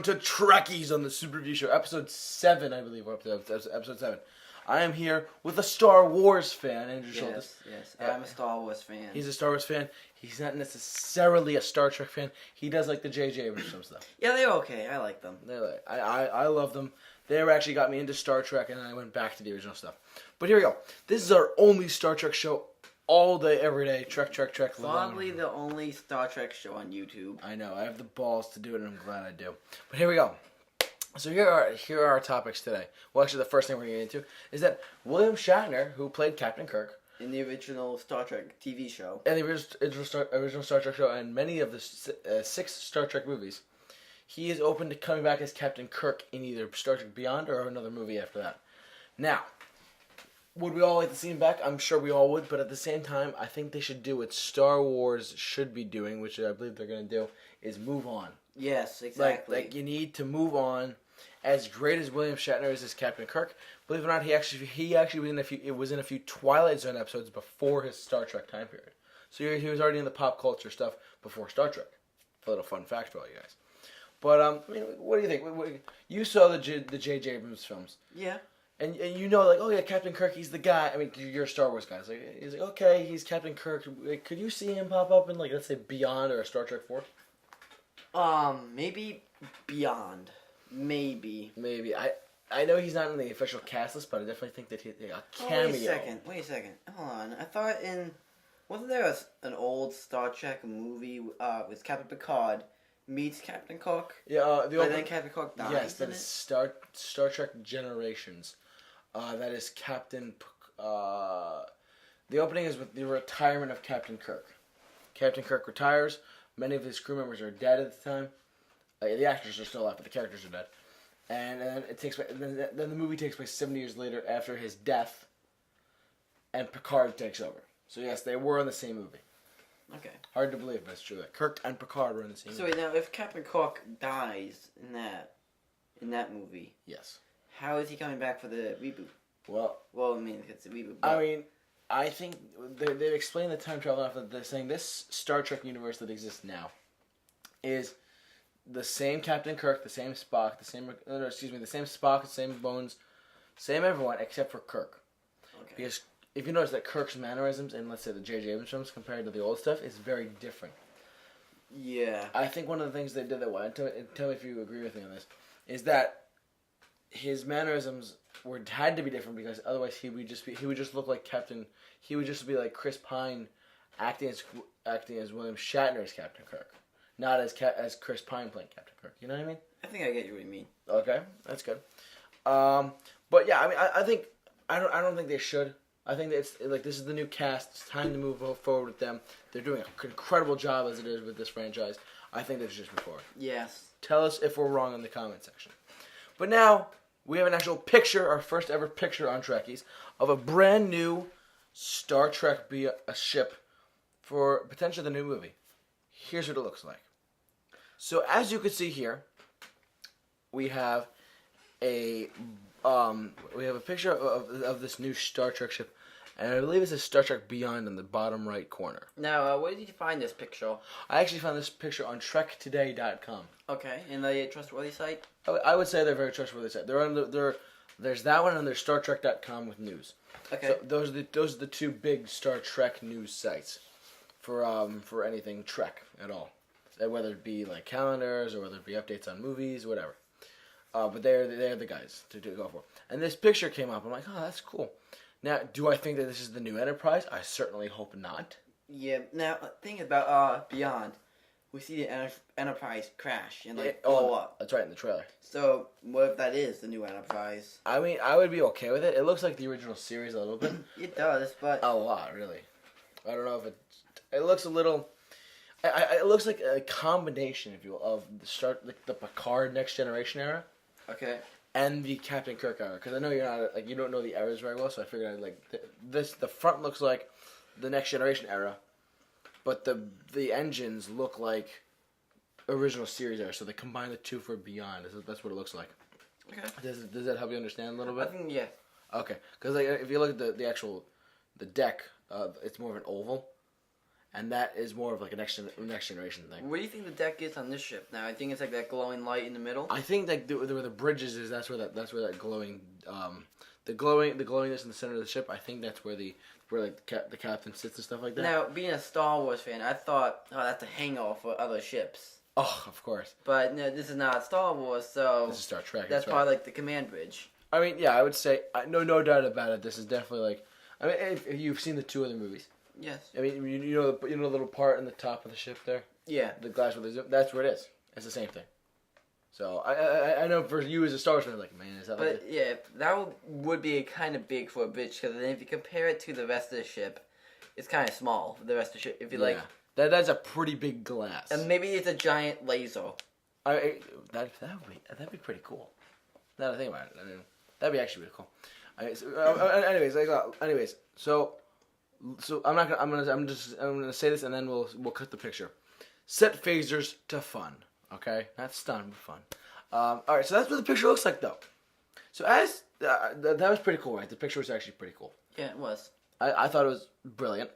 to Trekkies on the Super Review Show, episode 7, I believe. We're up to episode 7. I am here with a Star Wars fan, Andrew Schultz. Yes, I'm a Star Wars fan. He's a Star Wars fan. He's not necessarily a Star Trek fan. He does like the J.J. Abrams stuff. Yeah, they're okay. I like them. I love them. They actually got me into Star Trek, and then I went back to the original stuff. But here we go. This is our only Star Trek show all day, every day. Trek. Probably the only Star Trek show on YouTube. I know. I have the balls to do it, and I'm glad I do. But here we go. So here are our topics today. Well, actually, the first thing we're going to get into is that William Shatner, who played Captain Kirk in the original Star Trek TV show, and the original Star Trek show, and many of the 6 Star Trek movies, he is open to coming back as Captain Kirk in either Star Trek Beyond or another movie after that. Now, would we all like to see him back? I'm sure we all would, but at the same time, I think they should do what Star Wars should be doing, which I believe they're going to do, is move on. Yes, exactly. Like you need to move on. As great as William Shatner is as Captain Kirk, believe it or not, he actually was in a few Twilight Zone episodes before his Star Trek time period. So he was already in the pop culture stuff before Star Trek. A little fun fact for all you guys. But I mean, what do you think? You saw the J.J. Abrams films. Yeah. And you know, like, oh yeah, Captain Kirk, he's the guy. I mean, you're a Star Wars guy. He's like, okay, he's Captain Kirk. Could you see him pop up in, like, let's say Beyond or a Star Trek 4? Maybe Beyond. Maybe. I know he's not in the official cast list, but I definitely think that he's a cameo. Wait a second. Hold on. I thought wasn't there an old Star Trek movie with Captain Picard meets Captain Kirk? Yeah, then Captain Kirk dies. Yes, that is Star Trek Generations. That is Captain. The opening is with the retirement of Captain Kirk. Captain Kirk retires. Many of his crew members are dead at the time. The actors are still alive, but the characters are dead. And then it takes place. Then the movie takes place 70 years later after his death, and Picard takes over. So yes, they were in the same movie. Okay. Hard to believe, but it's true that Kirk and Picard were in the same movie. So now, if Captain Kirk dies in that movie, yes, how is he coming back for the reboot? Well, I mean, it's a reboot. I mean, I think they explain the time travel enough that they're saying this Star Trek universe that exists now is the same Captain Kirk, the same Spock, the same Spock, the same Bones, same everyone except for Kirk. Okay. Because if you notice that Kirk's mannerisms in, let's say, the J.J. Abrams films compared to the old stuff is very different. Yeah. I think one of the things they did that well, and tell me if you agree with me on this, is that his mannerisms had to be different because otherwise he would just look like Captain. He would just be like Chris Pine, acting as William Shatner as Captain Kirk. Not as Chris Pine playing Captain Kirk. You know what I mean? I think I get what you mean. Okay, that's good. But yeah, I mean, I don't think they should. I think that it's like this is the new cast. It's time to move forward with them. They're doing an incredible job as it is with this franchise. I think they should just move forward. Yes. Tell us if we're wrong in the comment section. But now we have an actual picture, our first ever picture on Trekkies, of a brand new Star Trek ship for potentially the new movie. Here's what it looks like. So as you can see here, we have a picture of this new Star Trek ship, and I believe it says Star Trek Beyond in the bottom right corner. Now, where did you find this picture? I actually found this picture on TrekToday.com. Okay, and the trustworthy site? I would say they're very trustworthy site. There's that one, and there's StarTrek.com with news. Okay. So those are the two big Star Trek news sites for anything Trek at all, whether it be like calendars or whether it be updates on movies, whatever. But they're the guys to go for. And this picture came up. I'm like, oh, that's cool. Now, do I think that this is the new Enterprise? I certainly hope not. Yeah. Now, think about Beyond. We see the Enterprise crash and blow up. That's right in the trailer. So, what if that is the new Enterprise? I mean, I would be okay with it. It looks like the original series a little bit. It does, but a lot, really. I don't know if it looks a little. It looks like a combination, if you will, of the Picard Next Generation era. Okay. And the Captain Kirk era, because I know you don't know the eras very well, so I figured the front looks like the Next Generation era, but the engines look like original series era, so they combine the two for Beyond. That's what it looks like. Okay. Does that help you understand a little bit? I think yeah. Okay, because if you look at the deck, it's more of an oval, and that is more of like a next generation thing. What do you think the deck is on this ship now? I think it's like that glowing light in the middle. I think that where the bridges is, that's where that glowing, the glowingness in the center of the ship. I think that's where the captain sits and stuff like that. Now, being a Star Wars fan, I thought, oh, that's a hangover for other ships. Oh, of course. But no, this is not Star Wars, so This is Star Trek. that's right. probably like the command bridge. I mean, yeah, I would say no doubt about it. This is definitely like, I mean, if you've seen the two other movies. Yes. I mean, you know the little part in the top of the ship there. Yeah. The glass with the that's where it is. It's the same thing. So I know for you as a Star Wars fan, like, man, is that? But yeah, that would be kind of big for a bridge, because then if you compare it to the rest of the ship, it's kind of small. The rest of the ship, if you like, that's a pretty big glass. and maybe it's a giant laser. That'd be pretty cool. Now that I think about it, I mean, that'd be actually really cool. Anyways, so I'm gonna say this and then we'll cut the picture. Set phasers to fun, okay? Not stun, but fun. All right, so that's what the picture looks like, though. So that was pretty cool, right? The picture was actually pretty cool. Yeah, it was. I thought it was brilliant,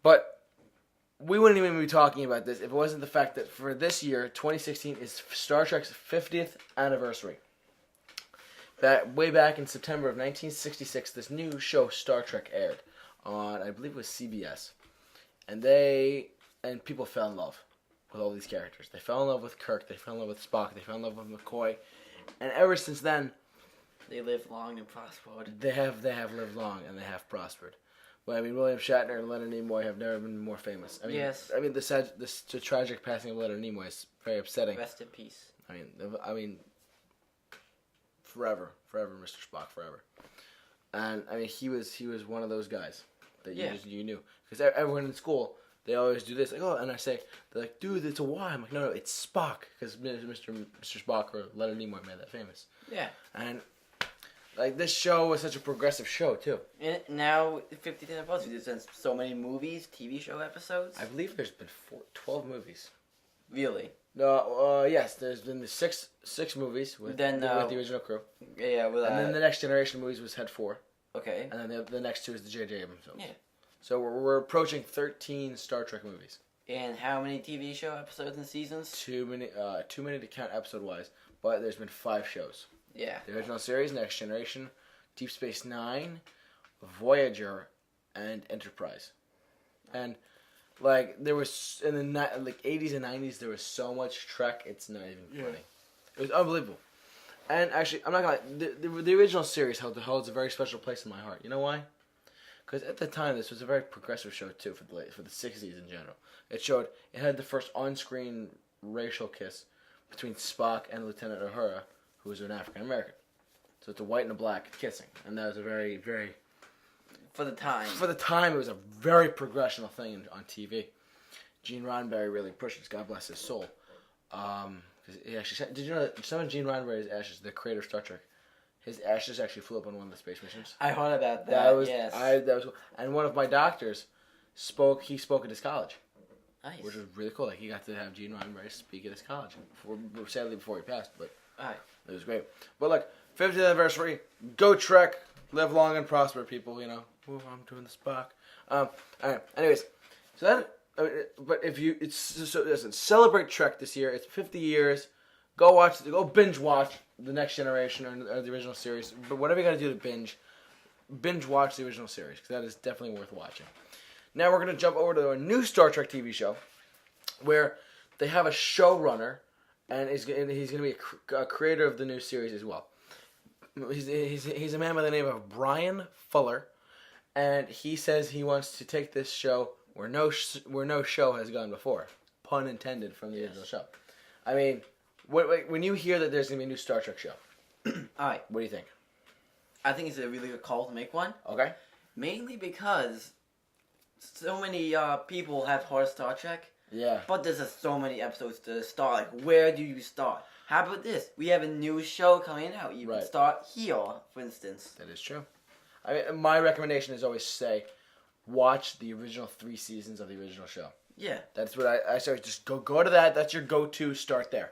but we wouldn't even be talking about this if it wasn't the fact that for this year, 2016, is Star Trek's 50th anniversary. That way back in September of 1966, this new show Star Trek aired on, I believe it was CBS, and people fell in love with all these characters. They fell in love with Kirk, they fell in love with Spock, they fell in love with McCoy, and ever since then, they lived long and prospered. They have lived long and they have prospered. But I mean, William Shatner and Leonard Nimoy have never been more famous. I mean, yes. I mean, the tragic passing of Leonard Nimoy is very upsetting. Rest in peace. I mean, forever, Mr. Spock, forever. And I mean, he was one of those guys that you knew, because everyone in school, they always do this, like, oh, and they're like, dude, it's a Y. I'm like, no, it's Spock, because Mr. Spock or Leonard Nimoy made that famous. Yeah. And like, this show was such a progressive show too. And now, 50th anniversary, there's been so many movies, TV show episodes. I believe there's been 12 movies. Really? No, yes, there's been the six movies with the original crew. Yeah, with and then the Next Generation movies had 4. Okay. And then the next 2 is the J.J. Abrams films. Yeah. So we're approaching 13 Star Trek movies. And how many TV show episodes and seasons? Too many to count episode-wise, but there's been 5 shows. Yeah. The original series, Next Generation, Deep Space Nine, Voyager, and Enterprise. And like, there was in the 80s and 90s, there was so much Trek, it's not even funny. It was unbelievable. And actually, I'm not gonna lie, the original series holds a very special place in my heart. You know why? Because at the time, this was a very progressive show too for the 60s in general. It had the first on-screen racial kiss between Spock and Lieutenant Uhura, who was an African American. So it's a white and a black kissing, and that was a very, very... For the time. For the time, it was a very progressional thing on TV. Gene Roddenberry really pushed it. God bless his soul. He actually, did you know that some of Gene Roddenberry's ashes, the creator of Star Trek, his ashes actually flew up on one of the space missions? I heard about that. Yes. That was, and one of my doctors spoke at his college. Nice. Which was really cool. Like, he got to have Gene Roddenberry speak at his college. Sadly, before he passed, but it was great. But look, 50th anniversary, go Trek, live long and prosper, people, you know. Ooh, I'm doing the Spock. Alright, anyways, so that, but if you, listen, celebrate Trek this year. It's 50 years. Go binge watch the Next Generation or the original series. But whatever you gotta do to binge watch the original series, because that is definitely worth watching. Now we're going to jump over to a new Star Trek TV show where they have a showrunner, and he's going to be a creator of the new series as well. He's a man by the name of Brian Fuller, and he says he wants to take this show where no show has gone before. Pun intended from the original show. I mean, when you hear that there's going to be a new Star Trek show, Alright. What do you think? I think it's a really good call to make one. Okay. Mainly because so many people have heard Star Trek. Yeah. But there's so many episodes to start. Like, where do you start? How about this? We have a new show coming out. You can start here, for instance. That is true. I mean, my recommendation is always watch the original 3 seasons of the original show. Yeah. That's what I say. Just go to that. That's your go-to. Start there.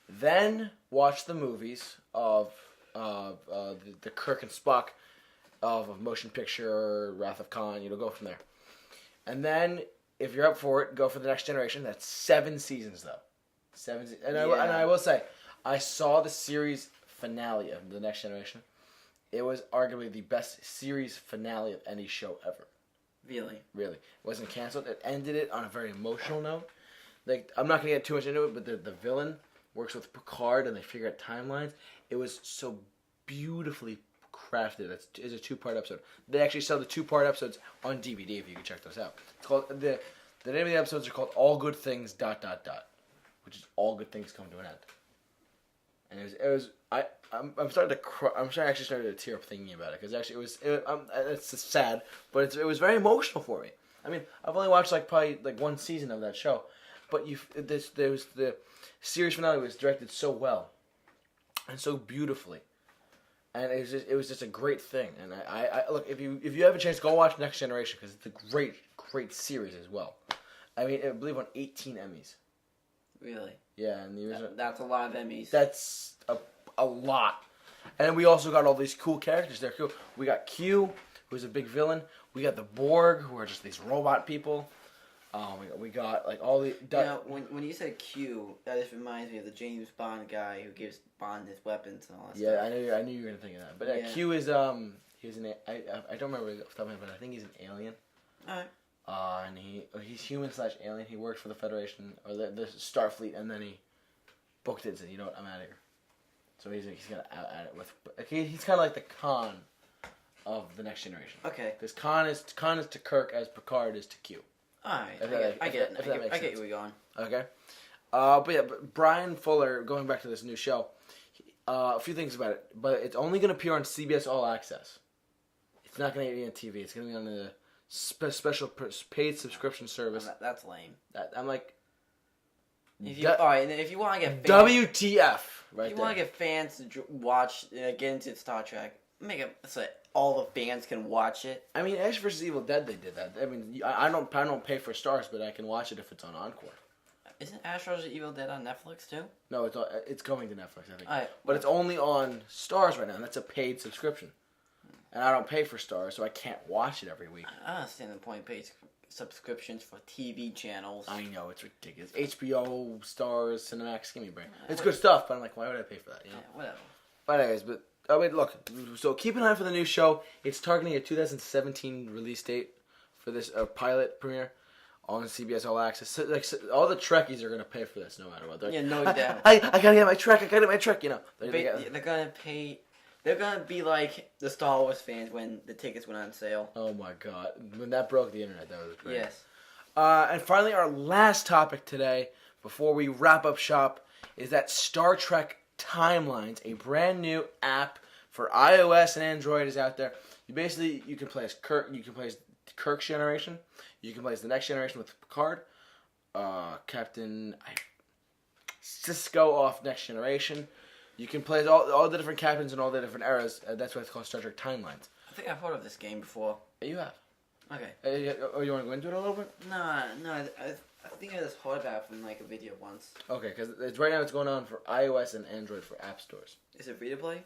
Then watch the movies of the Kirk and Spock of Motion Picture, Wrath of Khan. Go from there. And then, if you're up for it, go for the Next Generation. That's 7 seasons, though. 7 seasons. And I will say, I saw the series finale of the Next Generation. It was arguably the best series finale of any show ever. Really? Really. It wasn't canceled. It ended it on a very emotional note. Like, I'm not going to get too much into it, but the villain works with Picard and they figure out timelines. It was so beautifully crafted. It's a 2-part episode. They actually sell the 2-part episodes on DVD if you can check those out. It's called the name of the episodes are called All Good Things ... which is all good things come to an end. And I'm starting to cry. Actually starting to tear up thinking about it because actually it's sad, but it was very emotional for me. I mean, I've only watched probably 1 season of that show, but the series finale was directed so well and so beautifully, and it was just a great thing. And I look, if you have a chance, go watch Next Generation because it's a great series as well. I mean, I believe won 18 Emmys. Really? Yeah, and that's a lot of Emmys. That's a lot. And then we also got all these cool characters there. Cool. We got Q, who's a big villain. We got the Borg, who are just these robot people. We got all the. When you said Q, that just reminds me of the James Bond guy who gives Bond his weapons and all that stuff. Yeah, I knew you were gonna think of that. But Q is he was I don't remember off the top of my head, but I think he's an alien. Alright. And he's human/alien. He worked for the Federation or the Starfleet, and then he booked it and said, "You know what? I'm out of here." So he's gonna out at it with. He's kind of like the Khan of the Next Generation. Okay. Because Khan is to Kirk as Picard is to Q. Alright. I get where you're going. Okay. But Brian Fuller, going back to this new show, a few things about it. But it's only gonna appear on CBS All Access. It's not gonna be on TV. It's gonna be on the special paid subscription service. That's lame. I'm like, if you want to get fans, WTF, right? If you want to get fans to watch, get into Star Trek, make it so all the fans can watch it. I mean, Ash vs. Evil Dead, they did that. I mean, I don't pay for Stars, but I can watch it if it's on Encore. Isn't Ash vs. Evil Dead on Netflix too? No, it's going to Netflix, I think. But it's only on Stars right now, and that's a paid subscription. And I don't pay for Stars, so I can't watch it every week. I understand the point of paid subscriptions for TV channels. I know, it's ridiculous. HBO, Stars, Cinemax, give me a break. It's good stuff, but I'm like, why would I pay for that? You know? Yeah, whatever. But anyways, look, so keep an eye for the new show. It's targeting a 2017 release date for this pilot premiere on CBS All Access. So, all the Trekkies are going to pay for this no matter what. Yeah, no doubt. I got to get my Trek, you know. They're going to pay... They're going to be like the Star Wars fans when the tickets went on sale. Oh my god. When that broke the internet, that was great. Yes. And finally, our last topic today, before we wrap up shop, is that Star Trek Timelines, a brand new app for iOS and Android is out there. You can play as Kirk, you can play as Kirk's generation, you can play as the Next Generation with Picard, Captain Cisco off Next Generation. You can play as all the different captains and all the different eras. That's why it's called Star Trek Timelines. I think I've heard of this game before. You have. Okay. You want to go into it a little bit? No. I think I just heard about it from a video once. Okay, because right now it's going on for iOS and Android for app stores. Is it free to play?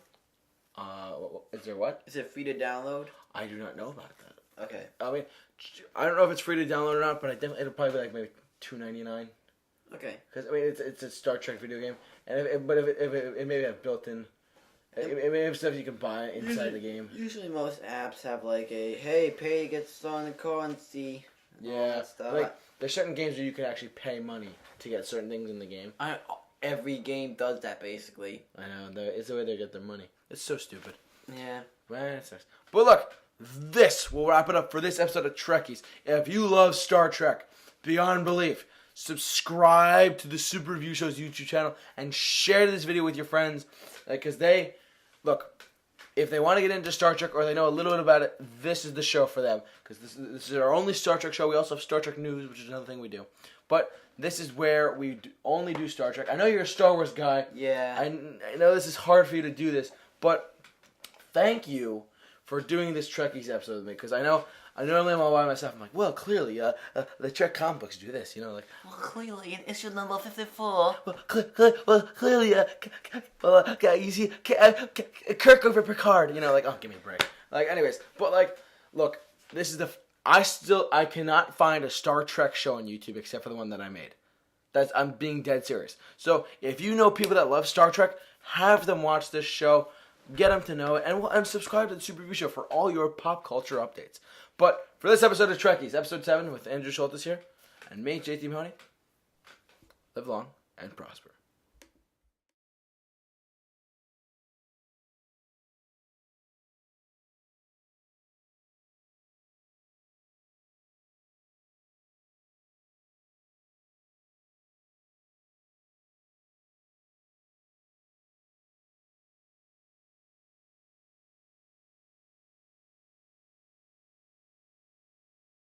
Is there what? Is it free to download? I do not know about that. Okay. I mean, I don't know if it's free to download or not, but it'll probably be maybe $2.99. Okay. Because I mean, it's a Star Trek video game, and if it maybe have built-in, it may have stuff you can buy inside the game. Usually, most apps have hey, pay to get started in the currency. Yeah. There's certain games where you can actually pay money to get certain things in the game. Every game does that basically. I know. It's the way they get their money. It's so stupid. Yeah. Man, it sucks. But look, this will wrap it up for this episode of Trekkies. If you love Star Trek beyond belief, subscribe to the Super Review Show's YouTube channel and share this video with your friends. Because if they want to get into Star Trek or they know a little bit about it, this is the show for them. Because this is our only Star Trek show. We also have Star Trek News, which is another thing we do. But this is where we only do Star Trek. I know you're a Star Wars guy. Yeah. I know this is hard for you to do this, but thank you for doing this Trekkies episode with me. Because I normally I'm all by myself. I'm like, well, clearly, the Trek comic books do this, Well, clearly, in issue number 54. Clearly, you see, Kirk over Picard. Oh, give me a break. Anyways, but look, this is I cannot find a Star Trek show on YouTube except for the one that I made. I'm being dead serious. So if you know people that love Star Trek, have them watch this show, get them to know it, and subscribe to the Super Review Show for all your pop culture updates. But for this episode of Trekkies, episode 7 with Andrew Schultz here, and me, JT Mahoney, live long and prosper.